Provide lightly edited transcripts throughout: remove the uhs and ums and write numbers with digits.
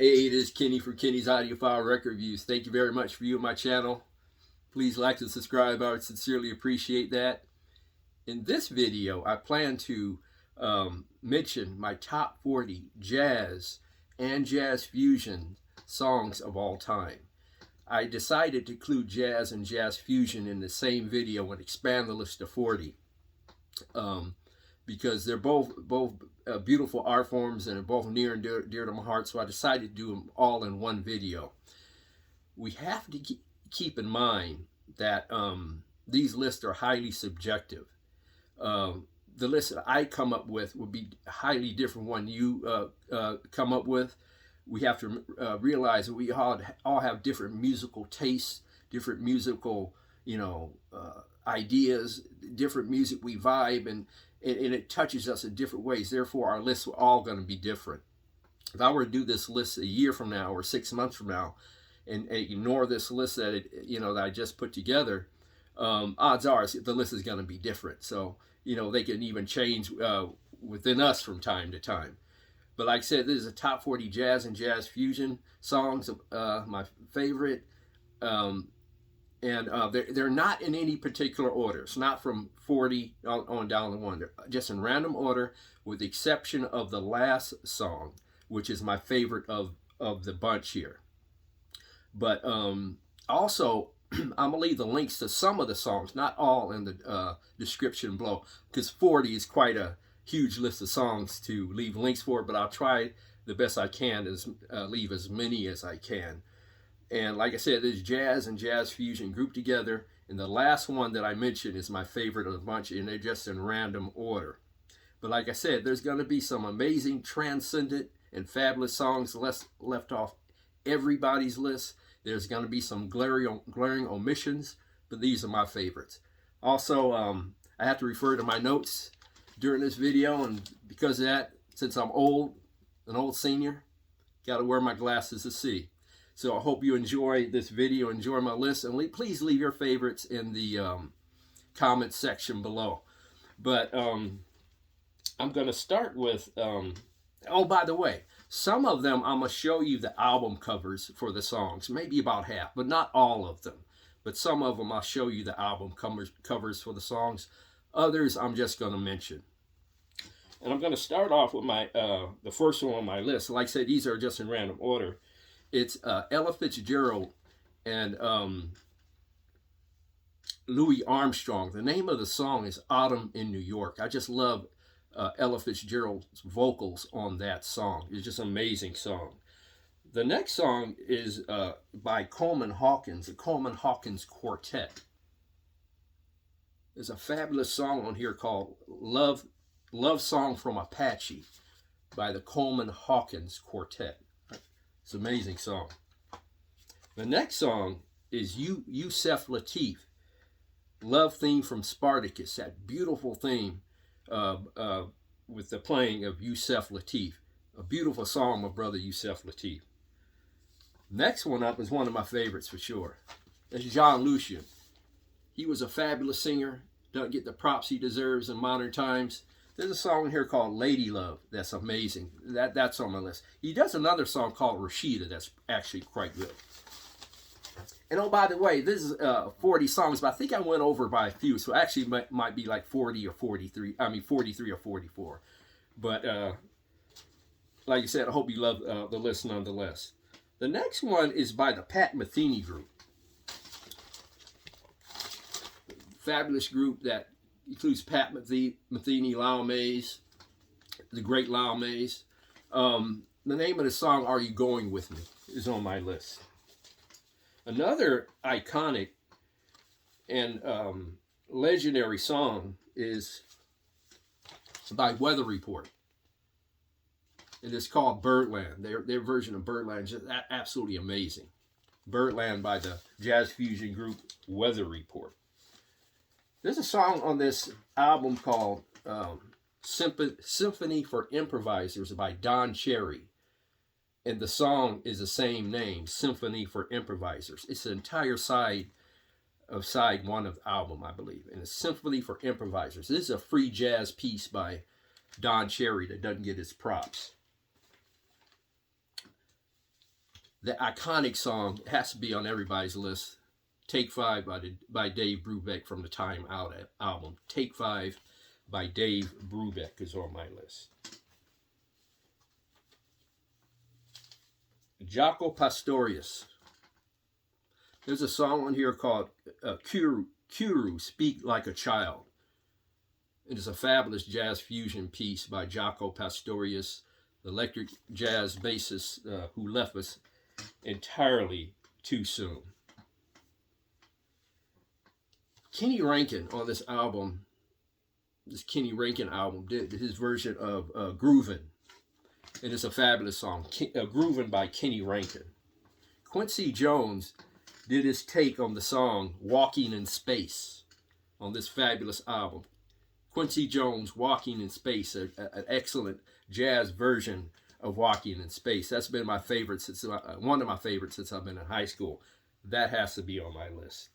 Hey, it is Kenny from Kenny's Audiophile Record Reviews. Thank you very much for viewing my channel. Please like and subscribe. I would sincerely appreciate that. In this video, I plan to mention my top 40 jazz and jazz fusion songs of all time. I decided to include jazz and jazz fusion in the same video and expand the list to 40 because they're both beautiful art forms and are both near and dear to my heart, so I decided to do them all in one video. We have to keep in mind that these lists are highly subjective. The list that I come up with would be highly different one you come up with. We have to realize that we all have different musical tastes, different musical, ideas, different music we vibe, and it touches us in different ways. Therefore, our lists are all going to be different. If I were to do this list a year from now or 6 months from now, and ignore this list that that I just put together, odds are the list is going to be different. So they can even change within us from time to time. But like I said, this is a top 40 jazz and jazz fusion songs of my favorite. They're not in any particular order. It's not from 40 on down to 1. They're just in random order, with the exception of the last song, which is my favorite of the bunch here. But also, I'm going to leave the links to some of the songs, not all, in the description below, because 40 is quite a huge list of songs to leave links for, but I'll try the best I can to leave as many as I can. And like I said, there's jazz and jazz fusion grouped together. And the last one that I mentioned is my favorite of the bunch, and they're just in random order. But like I said, there's going to be some amazing, transcendent, and fabulous songs left off everybody's list. There's going to be some glaring omissions, but these are my favorites. Also, I have to refer to my notes during this video, and because of that, since I'm an old senior, got to wear my glasses to see. So I hope you enjoy this video, enjoy my list, and please leave your favorites in the comment section below. But I'm going to start with, oh, by the way, some of them I'm going to show you the album covers for the songs, maybe about half, but not all of them. But some of them I'll show you the album covers for the songs. Others I'm just going to mention. And I'm going to start off with my the first one on my list. Like I said, these are just in random order. It's Ella Fitzgerald and Louis Armstrong. The name of the song is Autumn in New York. I just love Ella Fitzgerald's vocals on that song. It's just an amazing song. The next song is by Coleman Hawkins, the Coleman Hawkins Quartet. There's a fabulous song on here called Love Song from Apache by the Coleman Hawkins Quartet. It's an amazing song. The next song is Yusef Lateef, Love Theme from Spartacus, that beautiful theme with the playing of Yusef Lateef. A beautiful song, my brother Yusef Lateef. Next one up is one of my favorites for sure. It's Lucien. He was a fabulous singer, doesn't get the props he deserves in modern times. There's a song here called Lady Love that's amazing. That's on my list. He does another song called Rashida that's actually quite good. And oh, by the way, this is 40 songs, but I think I went over by a few, so actually might be like 40 or 43. I mean 43 or 44. But like I said, I hope you love the list nonetheless. The next one is by the Metheny group. Fabulous group that includes Pat Metheny, Lyle Mays, the great Lyle Mays. The name of the song, Are You Going With Me, is on my list. Another iconic and legendary song is by Weather Report. It is called Birdland. Their version of Birdland is just absolutely amazing. Birdland by the jazz fusion group Weather Report. There's a song on this album called Symphony for Improvisers by Don Cherry. And the song is the same name, Symphony for Improvisers. It's the entire side one of the album, I believe. And it's Symphony for Improvisers. This is a free jazz piece by Don Cherry that doesn't get his props. the iconic song has to be on everybody's list. Take Five by Dave Brubeck from the Time Out album. Take Five by Dave Brubeck is on my list. Jaco Pastorius. There's a song on here called Kuru, Speak Like a Child. It is a fabulous jazz fusion piece by Jaco Pastorius, the electric jazz bassist who left us entirely too soon. Kenny Rankin on this album, this Kenny Rankin album, did his version of Groovin. It is a fabulous song, Groovin by Kenny Rankin. Quincy Jones did his take on the song Walking in Space on this fabulous album. Quincy Jones, Walking in Space, an excellent jazz version of Walking in Space. That's been my favorite since one of my favorites since I've been in high school. That has to be on my list.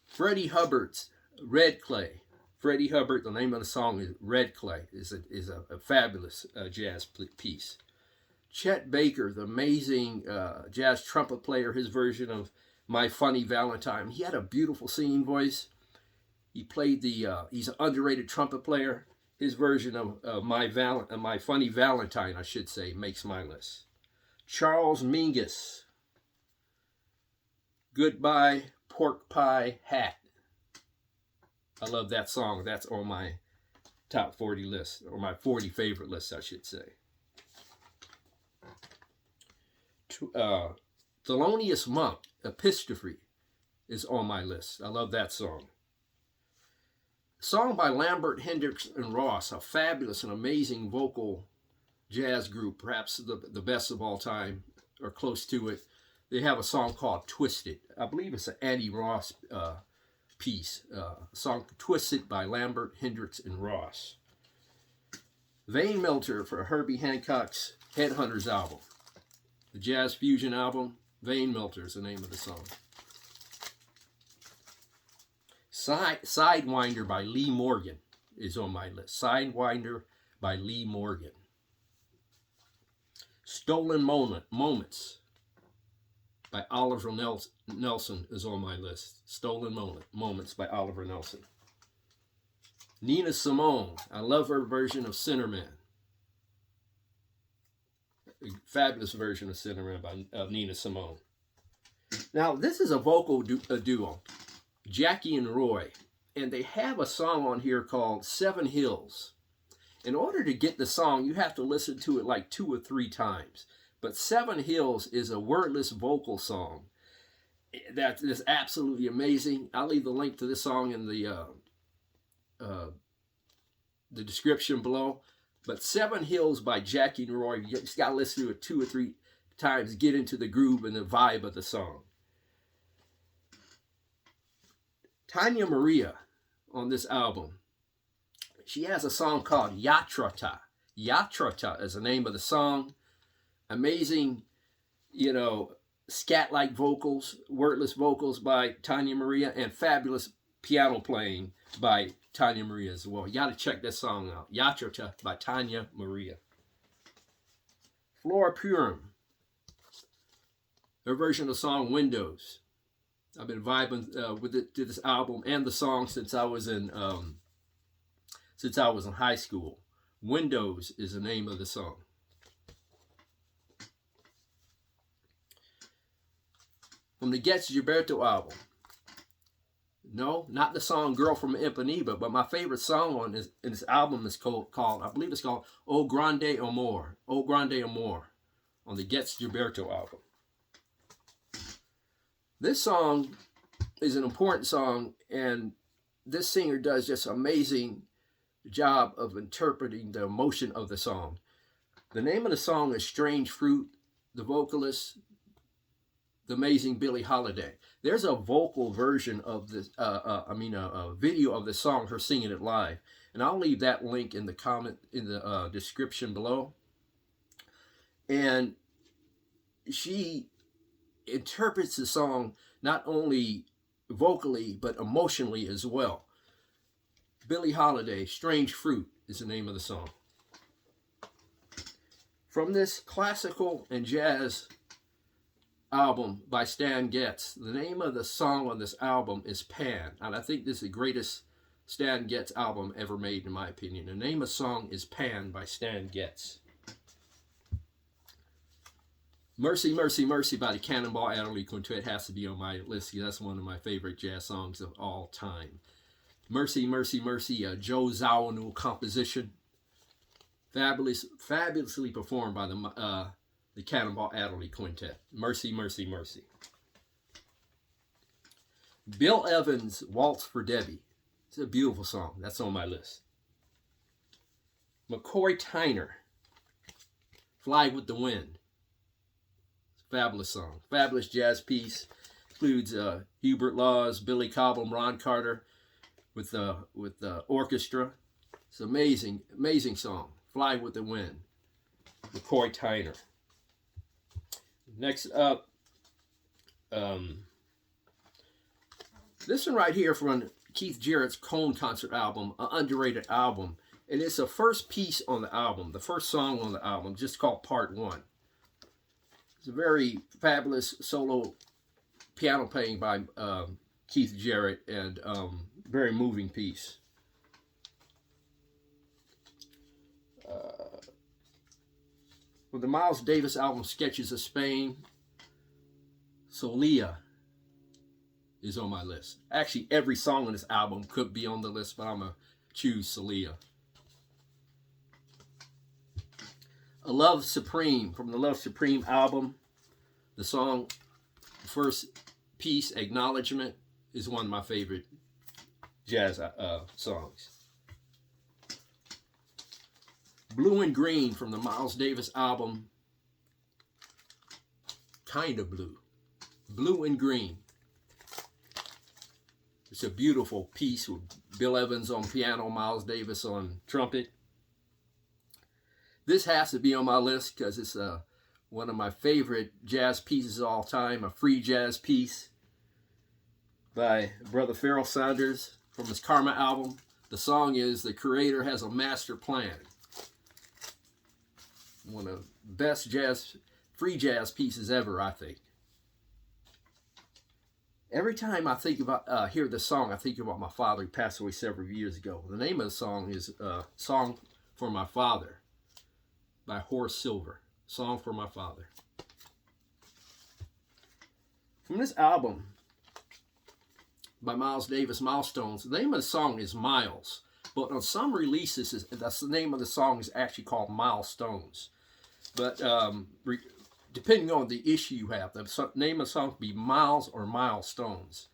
Freddie Hubbard's Red Clay. Freddie Hubbard, the name of the song is Red Clay, is a fabulous jazz piece. Chet Baker, the amazing jazz trumpet player, his version of My Funny Valentine. He had a beautiful singing voice. He played he's an underrated trumpet player. His version of My Funny Valentine, I should say, makes my list. Charles Mingus, Goodbye Pork Pie Hat. I love that song. That's on my top 40 list, or my 40 favorite list, I should say. Thelonious Monk, Epistrophy, is on my list. I love that song. Song by Lambert, Hendricks, and Ross, a fabulous and amazing vocal jazz group, perhaps the best of all time, or close to it. They have a song called Twisted. I believe it's an Annie Ross piece. Song Twisted by Lambert, Hendricks, and Ross. Vein Melter for Herbie Hancock's Headhunters album. The jazz fusion album, Vein Melter is the name of the song. Sidewinder by Lee Morgan is on my list. Sidewinder by Lee Morgan. Stolen Moments by Oliver Nelson is on my list. Stolen Moments by Oliver Nelson. Nina Simone. I love her version of Sinnerman. A fabulous version of Sinnerman by Nina Simone. Now, this is a vocal duo. Jackie and Roy. And they have a song on here called Seven Hills. In order to get the song, you have to listen to it like 2 or 3 times. But Seven Hills is a wordless vocal song that is absolutely amazing. I'll leave the link to this song in the description below. But Seven Hills by Jackie and Roy, you just got to listen to it 2 or 3 times, get into the groove and the vibe of the song. Tanya Maria on this album, she has a song called Yatrata. Yatrata is the name of the song. Amazing, scat-like vocals, wordless vocals by Tanya Maria, and fabulous piano playing by Tanya Maria as well. You got to check this song out. Yatrata by Tanya Maria. Flora Purim, her version of the song Windows. I've been vibing with it to this album and the song since I was in high school. Windows is the name of the song. From the Gets Gilberto album. No, not the song Girl from Ipanema, but my favorite song on this album is called, I believe it's called O Grande Amor. O Grande Amor on the Gets Gilberto album. This song is an important song, and this singer does just an amazing job of interpreting the emotion of the song. The name of the song is Strange Fruit. The vocalist, the amazing Billie Holiday. There's a vocal version of this, a video of the song, her singing it live. And I'll leave that link in the description below. And she interprets the song not only vocally, but emotionally as well. Billie Holiday, Strange Fruit is the name of the song. From this classical and jazz album by Stan Getz, the name of the song on this album is Pan, and I think this is the greatest Stan Getz album ever made, in my opinion. The name of the song is Pan by Stan Getz. Mercy, Mercy, Mercy by the Cannonball Adderley Quintet has to be on my list. That's one of my favorite jazz songs of all time. Mercy, Mercy, Mercy, a Joe Zawinul composition. Fabulously performed by the Cannonball Adderley Quintet. Mercy, Mercy, Mercy. Bill Evans' Waltz for Debbie. It's a beautiful song. That's on my list. McCoy Tyner, Fly with the Wind. Fabulous song. Fabulous jazz piece. Includes Hubert Laws, Billy Cobham, Ron Carter with the orchestra. It's an amazing, amazing song. Fly with the Wind. McCoy Tyner. Next up, this one right here from Keith Jarrett's Cone Concert album, an underrated album. And it's the first piece on the album, the first song on the album, just called Part 1. It's a very fabulous solo piano playing by Keith Jarrett, and very moving piece. With the Miles Davis album, Sketches of Spain, Solia is on my list. Actually, every song on this album could be on the list, but I'm going to choose Solia. A Love Supreme, from the Love Supreme album. The song, first piece, Acknowledgement, is one of my favorite jazz songs. Blue and Green from the Miles Davis album, Kind of Blue. Blue and Green. It's a beautiful piece with Bill Evans on piano, Miles Davis on trumpet. This has to be on my list because it's one of my favorite jazz pieces of all time, a free jazz piece by Brother Pharoah Sanders from his Karma album. The song is The Creator Has a Master Plan. One of the best free jazz pieces ever, I think. Every time I think about, hear this song, I think about my father who passed away several years ago. The name of the song is Song for My Father by Horace Silver. Song for My Father. From this album by Miles Davis, Milestones, the name of the song is Miles. But on some releases, that's the name of the song is actually called Milestones. But depending on the issue you have, the name of the song could be Miles or Milestones.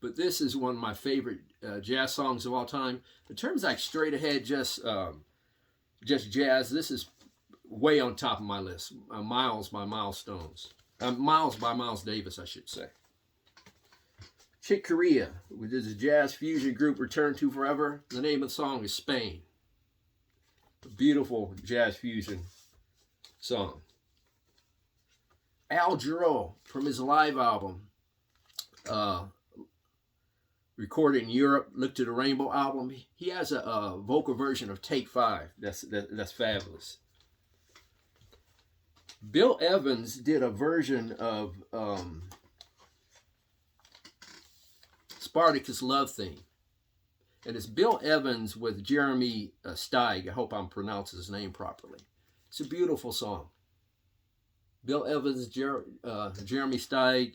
But this is one of my favorite jazz songs of all time. In terms of like straight ahead, just jazz, this is way on top of my list. Miles by Milestones. Miles by Miles Davis, I should say. Chick Corea, which is a jazz fusion group, Return to Forever. The name of the song is Spain. A beautiful jazz fusion song. Al Jarreau, from his live album, recorded in Europe, Look to the Rainbow album. He has a vocal version of Take 5. That's fabulous. Bill Evans did a version of Spartacus Love Theme. And it's Bill Evans with Jeremy Steig. I hope I'm pronouncing his name properly. It's a beautiful song. Bill Evans, Jeremy Steig,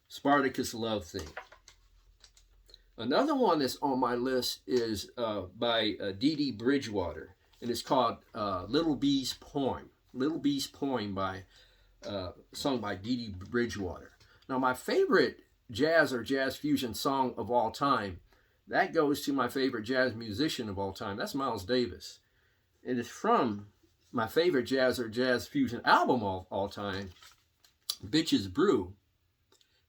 Spartacus Love Theme. Another one that's on my list is by Dee Dee Bridgewater, and it's called Little Bee's Poem. Little Bee's Poem sung by Dee Dee Bridgewater. Now, my favorite jazz or jazz fusion song of all time, that goes to my favorite jazz musician of all time. That's Miles Davis. It is from my favorite jazz or jazz fusion album of all time, Bitches Brew.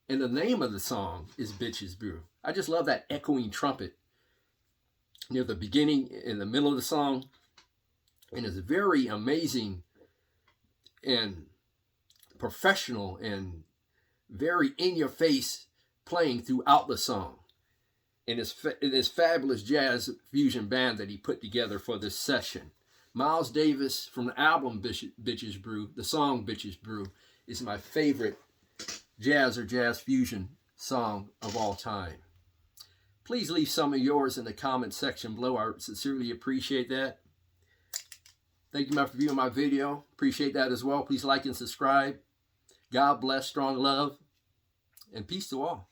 And the name of the song is Bitches Brew. I just love that echoing trumpet near the beginning, in the middle of the song. And it's very amazing and professional and very in-your-face playing throughout the song. And this fabulous jazz fusion band that he put together for this session. Miles Davis from the album Bitches Brew, the song Bitches Brew, is my favorite jazz or jazz fusion song of all time. Please leave some of yours in the comment section below. I sincerely appreciate that. Thank you for viewing my video. Appreciate that as well. Please like and subscribe. God bless, strong love, and peace to all.